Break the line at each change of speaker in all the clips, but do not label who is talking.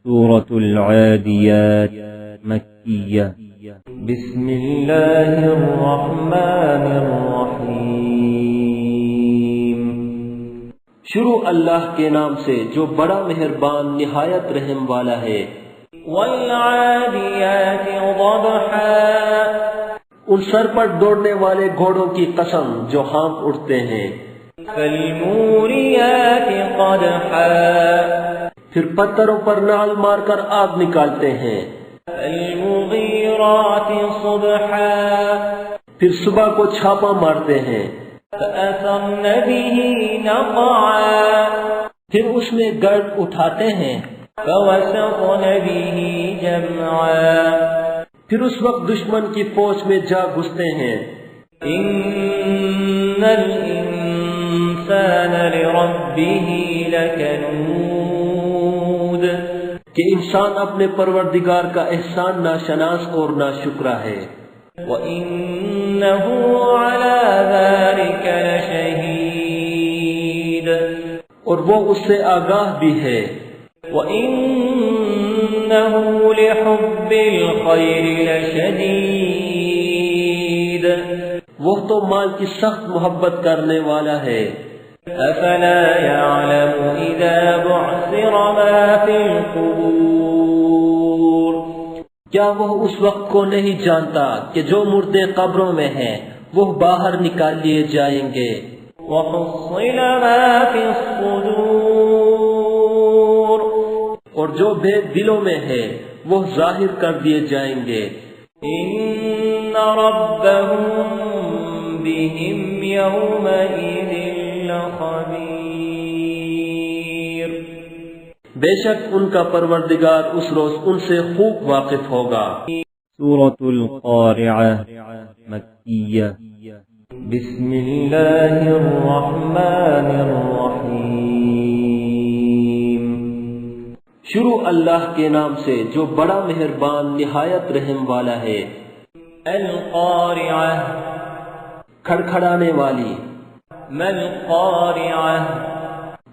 سورة العاديات مكية بسم الله الرحمن الرحیم
شروع اللہ کے نام سے جو بڑا مہربان نہایت رحم والا ہے۔
والعادیات ضبحا،
ان سر پر دوڑنے والے گھوڑوں کی قسم جو ہانپ اٹھتے ہیں۔
فالموریات قدحا،
پھر پتھروں پر نال مار کر آگ نکالتے ہیں۔
فالمغیرات صبحا،
پھر صبح کو چھاپا مارتے ہیں۔
فأثرن به نقعا،
پھر اس میں گرد اٹھاتے ہیں۔
فوسطن به جمعا،
پھر اس وقت دشمن کی فوج میں جا گھستے ہیں۔
ان الانسان لربه لکنود،
کہ انسان اپنے پروردگار کا احسان ناشناس اور ناشکرا ہے۔
وَإِنَّهُ عَلَى ذَلِكَ لَشَهِيدٌ،
اور وہ اس سے آگاہ بھی ہے۔
وَإِنَّهُ لِحُبِّ الْخَيْرِ لَشَدِيدٌ،
وہ تو مال کی سخت محبت کرنے والا ہے۔
أَفَلَا يَعْلَمُ إِذَا بُعْثِرَ مَا فِي الْقُبُورِ،
کیا وہ اس وقت کو نہیں جانتا کہ جو مردے قبروں میں ہیں وہ باہر نکال لیے جائیں گے۔
وَحُصِّلَ مَا فِي الصُّدُورِ،
اور جو بھید دلوں میں ہے وہ ظاہر کر دیے جائیں گے۔
إِنَّ رَبَّهُم بِهِمْ يَوْمَئِذٍ لَخَبِيرٌ،
بے شک ان کا پروردگار اس روز ان سے خوب واقف ہوگا۔
سورة القارعة مكية بسم الله الرحمن الرحيم
شروع اللہ کے نام سے جو بڑا مہربان نہایت رحم والا ہے۔
القارعة،
کھڑکھڑانے والی۔
ما القارعة،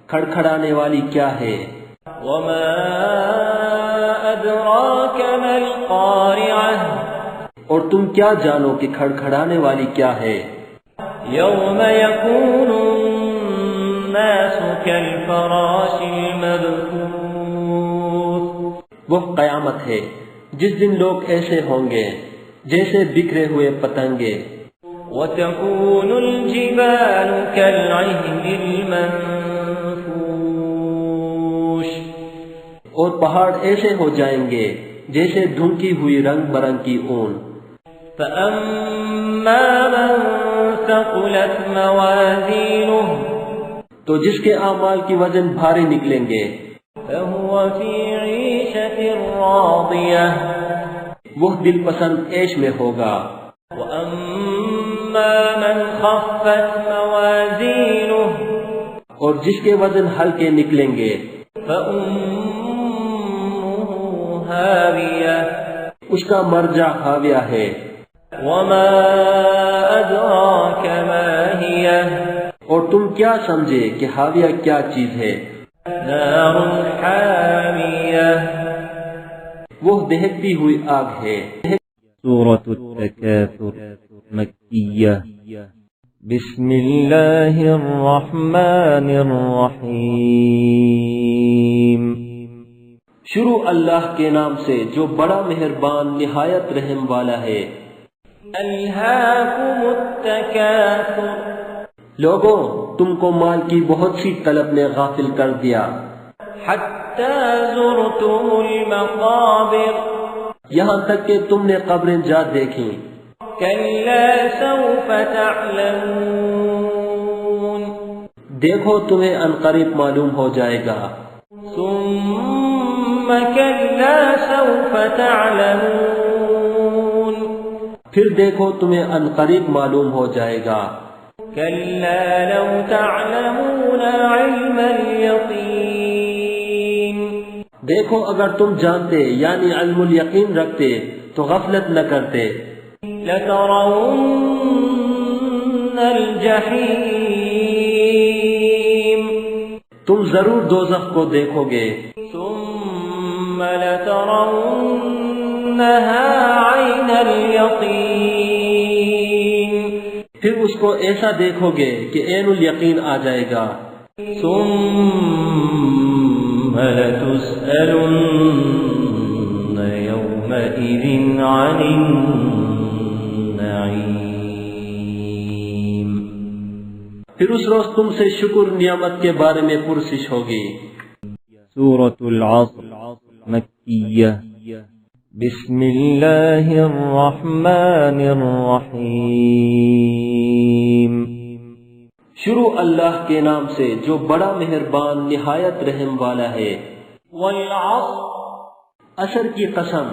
کھڑکھڑانے والی کیا ہے؟
وما أدراك ما القارعة،
اور تم کیا جانو کہ کھڑکھڑانے والی کیا ہے؟
يوم يكون الناس كالفراش المبثوث،
وہ قیامت ہے جس دن لوگ ایسے ہوں گے جیسے بکھرے ہوئے پتنگے۔
وتكون الجبال كالعهن المنفوش،
اور پہاڑ ایسے ہو جائیں گے جیسے ڈھونکی ہوئی رنگ برنگ کی اون۔
فأما من ثقلت موازينه،
تو جس کے اعمال کی وزن بھاری نکلیں گے،
فهو في عيشة راضية،
وہ دل پسند عیش میں ہوگا۔
وأما من خفت موازينه،
اور جس کے وزن ہلکے نکلیں گے،
فأمه هاوية،
اس کا مرجع حاویہ ہے۔
وما أدراك ما هي،
اور تم کیا سمجھے کہ حاویہ کیا چیز ہے؟
نار حامية،
وہ دہکتی ہوئی آگ ہے۔
سورة التكاثر مكية بسم الله الرحمن الرحيم
شروع اللہ کے نام سے جو بڑا مہربان نہایت رحم والا ہے۔
ألهاكم التكاثر،
لوگوں تم کو مال کی بہت سی طلب نے غافل کر دیا،
حتى زرتم المقابر،
یہاں تک کہ تم نے قبریں جا دیکھیں۔
كلا سوف تعلمون،
دیکھو تمہیں عنقریب معلوم ہو جائے گا۔
ثم كلا سوف تعلمون،
پھر دیکھو تمہیں عنقریب معلوم ہو جائے گا۔
كلا لو تعلمون علم اليقين،
دیکھو اگر تم جانتے یعنی علم الیقین رکھتے تو غفلت نہ کرتے۔
لترون الجحیم،
تم ضرور دوزخ کو دیکھو گے۔
ثم لترونها عين اليقين
پھر اس کو ایسا دیکھو گے کہ عین الیقین آ جائے گا.
ثم لتسألن يومئذ عن النعيم.
پھر اس روز تم سے شکر نعمت کے بارے میں پرسش ہوگی.
سورة العصر مکیہ. بسم اللہ الرحمن الرحیم.
شروع اللہ کے نام سے جو بڑا مہربان نہایت رحم والا ہے.
والعصر
عصر کی قسم.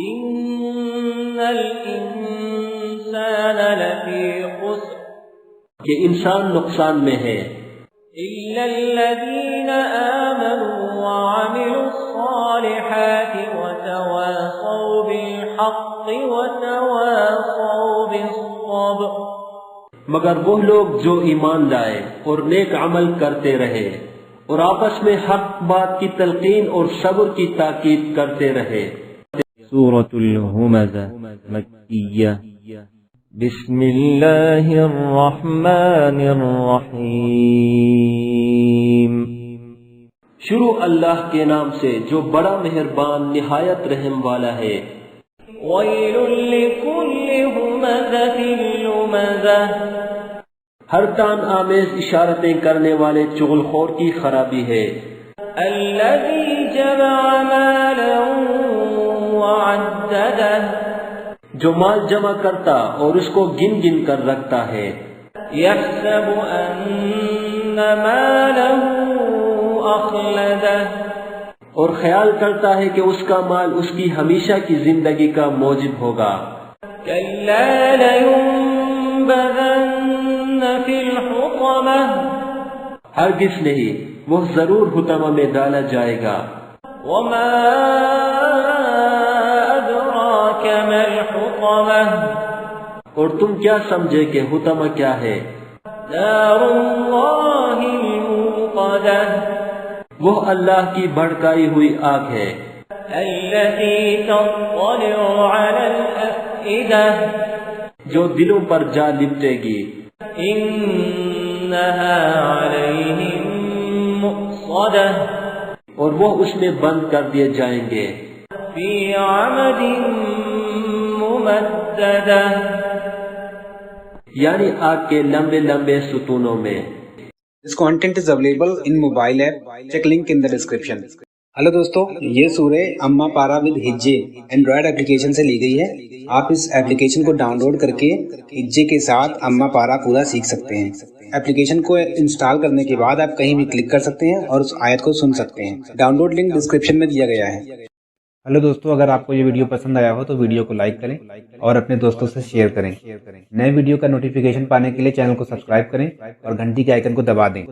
إن الإنسان لفي خسر
کہ انسان نقصان میں ہے
إلا الذين آمنوا وعملوا الصالحات وتواصوا بالحق وتواصوا بالصبر.
مگر وہ لوگ جو ایمان لائے اور نیک عمل کرتے رہے اور آپس میں حق بات کی تلقین اور صبر کی تاکید کرتے رہے.
سورة الہمزہ مکیہ. بسم اللہ الرحمن الرحیم.
شروع اللہ کے نام سے جو بڑا مہربان نہایت رحم والا ہے.
ويل لكل همزة لمزة
ہر تان آمیز اشارتیں کرنے والے چغل خور کی خرابی ہے.
الذي جمع مالا وعدده
جو مال جمع کرتا اور اس کو گن گن کر رکھتا ہے.
يحسب أن ماله أخلده
اور خیال کرتا ہے کہ اس کا مال اس کی ہمیشہ کی زندگی کا موجب ہوگا.
كلا لينبذن في الحطمة
ہرگز نہیں، وہ ضرور حطمہ میں ڈالا جائے گا.
وما أدراك ما الحطمة
اور تم کیا سمجھے کہ حطمہ کیا ہے؟
نار الله الموقدة
وہ اللہ کی بھڑکائی ہوئی آگ ہے.
التي تطلع على الأفئدة
جو دلوں پر جا لپٹے گی.
إنها عليهم مؤصدة
اور وہ اس میں بند کر دیے جائیں گے.
في عمد ممددة
یعنی آگ کے لمبے لمبے ستونوں میں.
This content is available in mobile app. Check link in the description. Hello دوستو، یہ سورہ اما پارا ود ہجے اینڈرائڈ اپلیکیشن سے لی گئی ہے. آپ اس اپلیکیشن کو ڈاؤن لوڈ کر کے ہجے کے ساتھ اما پارا پورا سیکھ سکتے ہیں. اپلیکیشن کو انسٹال کرنے کے بعد آپ کہیں بھی کلک کر سکتے ہیں اور اس آیت کو سن سکتے ہیں. ڈاؤن لوڈ لنک ڈسکرپشن میں دیا گیا ہے. ہلو دوستو، اگر آپ کو یہ ویڈیو پسند آیا ہو تو ویڈیو کو لائک کریں اور اپنے دوستوں سے شیئر کریں. نئے ویڈیو کا نوٹیفیکیشن پانے کے لیے چینل کو سبسکرائب کریں اور گھنٹی کے آئیکن کو دبا دیں.